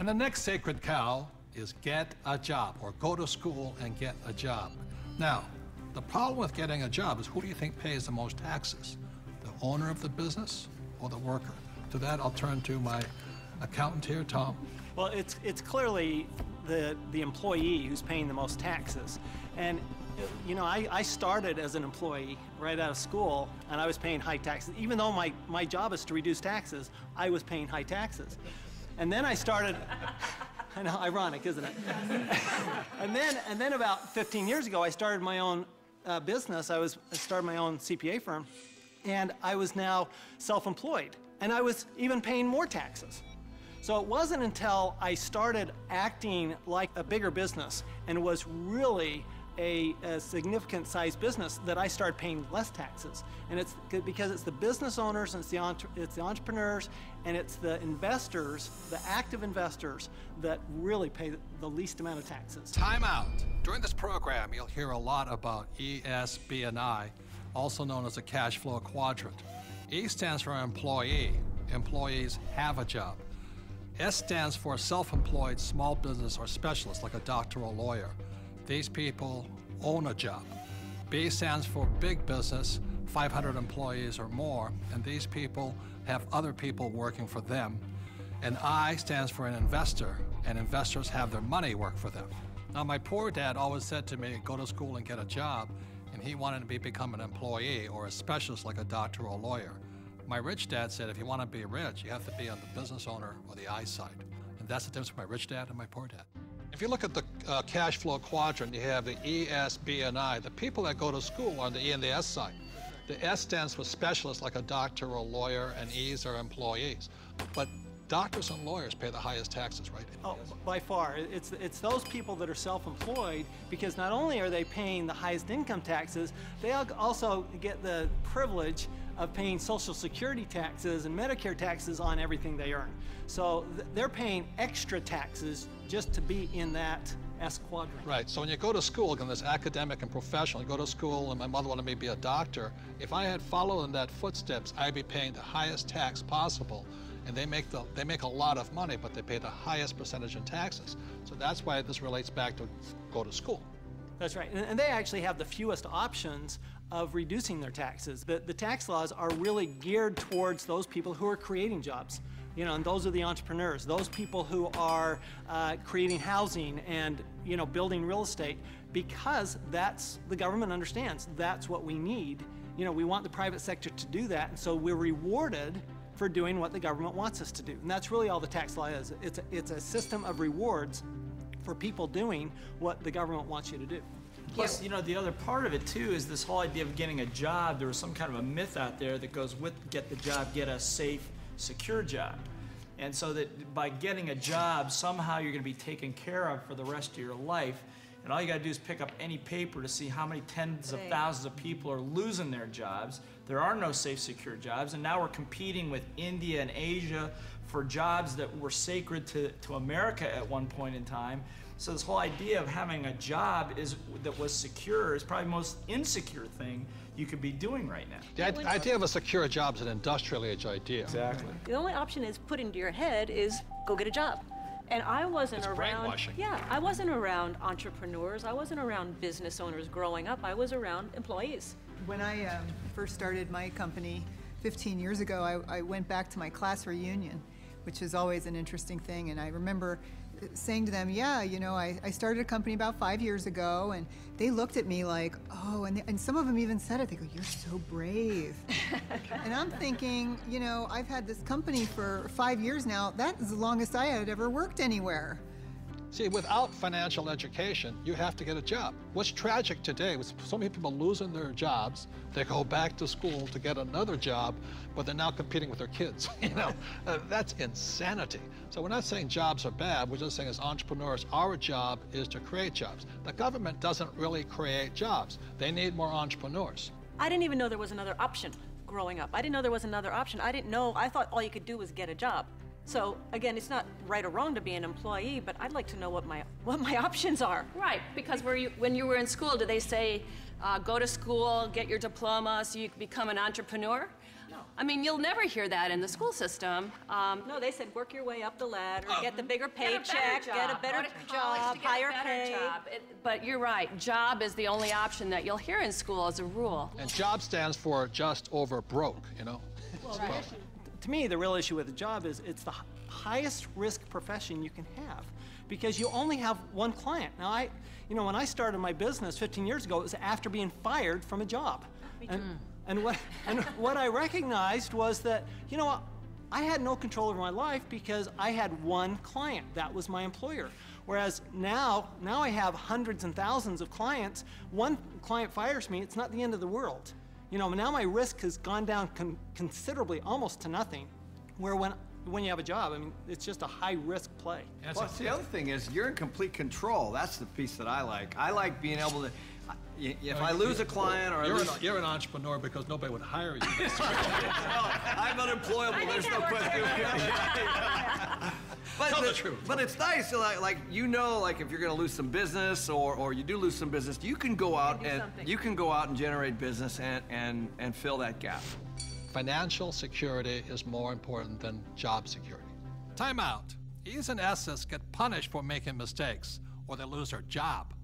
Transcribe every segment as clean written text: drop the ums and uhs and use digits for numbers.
And the next sacred cow is get a job, or go to school and get a job. Now, the problem with getting a job is, who do you think pays the most taxes? The owner of the business or the worker? To that, I'll turn to my accountant here, Tom. Well, it's clearly the employee who's paying the most taxes. And you know, I started as an employee right out of school, and I was paying high taxes. Even though my job is to reduce taxes, I was paying high taxes. And then I started, I know, ironic, isn't it? and then about 15 years ago, I started my own business. I started my own CPA firm, and I was now self-employed, and I was even paying more taxes. So it wasn't until I started acting like a bigger business and was really a significant sized business that I started paying less taxes. And it's because it's the business owners, and it's the entrepreneurs, and it's the investors, the active investors, that really pay the least amount of taxes. Time out. During this program, you'll hear a lot about E, S, B, and I, also known as the cash flow quadrant. E stands for employee. Employees have a job. S stands for self-employed small business or specialist, like a doctor or lawyer. These people own a job. B stands for big business, 500 employees or more, and these people have other people working for them. And I stands for an investor, and investors have their money work for them. Now, my poor dad always said to me, go to school and get a job, and he wanted me to become an employee or a specialist like a doctor or a lawyer. My rich dad said, if you want to be rich, you have to be on the business owner or the I side. And that's the difference between my rich dad and my poor dad. If you look at the cash flow quadrant, you have the E, S, B, and I. The people that go to school are on the E and the S side. The S stands for specialists like a doctor or a lawyer, and E's are employees. But doctors and lawyers pay the highest taxes, right? Oh, by far. It's those people that are self-employed, because not only are they paying the highest income taxes, they also get the privilege of paying Social Security taxes and Medicare taxes on everything they earn. So they're paying extra taxes just to be in that S quadrant. Right, so when you go to school, again, there's academic and professional. You go to school, and my mother wanted me to be a doctor. If I had followed in that footsteps, I'd be paying the highest tax possible. And they make a lot of money, but they pay the highest percentage in taxes. So that's why this relates back to go to school. That's right, and they actually have the fewest options of reducing their taxes. The tax laws are really geared towards those people who are creating jobs. You know, and those are the entrepreneurs, those people who are creating housing and, you know, building real estate, because the government understands that's what we need. You know, we want the private sector to do that, and so we're rewarded for doing what the government wants us to do. And that's really all the tax law is. It's a system of rewards for people doing what the government wants you to do. Plus, you know, the other part of it too is this whole idea of getting a job. There was some kind of a myth out there that goes with get the job, get a safe, secure job. And so that by getting a job, somehow you're going to be taken care of for the rest of your life. And all you got to do is pick up any paper to see how many tens of thousands of people are losing their jobs. There are no safe, secure jobs. And now we're competing with India and Asia for jobs that were sacred to America at one point in time. So this whole idea of having a job that was secure is probably the most insecure thing you could be doing right now. The idea of a secure job is an industrial age idea. Exactly. The only option is put into your head is go get a job. And I wasn't around, brainwashing. Yeah, I wasn't around entrepreneurs. I wasn't around business owners growing up. I was around employees. When I first started my company 15 years ago, I went back to my class reunion, which is always an interesting thing. And I remember saying to them, yeah, you know, I started a company about 5 years ago, and they looked at me like, oh, and some of them even said it. They go, you're so brave. And I'm thinking, you know, I've had this company for 5 years now. That is the longest I had ever worked anywhere. See, without financial education, you have to get a job. What's tragic today is so many people losing their jobs. They go back to school to get another job, but they're now competing with their kids. You know, that's insanity. So we're not saying jobs are bad. We're just saying as entrepreneurs, our job is to create jobs. The government doesn't really create jobs. They need more entrepreneurs. I didn't even know there was another option growing up. I didn't know there was another option. I didn't know. I thought all you could do was get a job. So again, it's not right or wrong to be an employee, but I'd like to know what my options are. Right, because when you were in school, did they say go to school, get your diploma so you could become an entrepreneur? No. I mean, you'll never hear that in the school system. No, they said work your way up the ladder, get the bigger Get a better paycheck, get a job. better Go to college job, to get a higher better pay. job. But you're right, job is the only option that you'll hear in school as a rule. And job stands for just over broke, you know? To me, the real issue with the job is it's the highest risk profession you can have because you only have one client. Now, when I started my business 15 years ago, it was after being fired from a job. And what I recognized was that, I had no control over my life because I had one client. That was my employer. Whereas now I have hundreds and thousands of clients. One client fires me, it's not the end of the world. Now my risk has gone down considerably, almost to nothing. Where when you have a job, I mean, it's just a high risk play. Plus, the other thing is you're in complete control. That's the piece that I like. I like being able to, if I lose a client or You're an entrepreneur because nobody would hire you. I'm unemployable, there's no question. Tell the truth. But it's nice, like if you're going to lose some business or you do lose some business, you can go out and generate business and fill that gap. Financial security is more important than job security. Time out. E's and S's get punished for making mistakes, or they lose their job.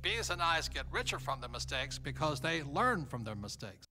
B's and I's get richer from their mistakes because they learn from their mistakes.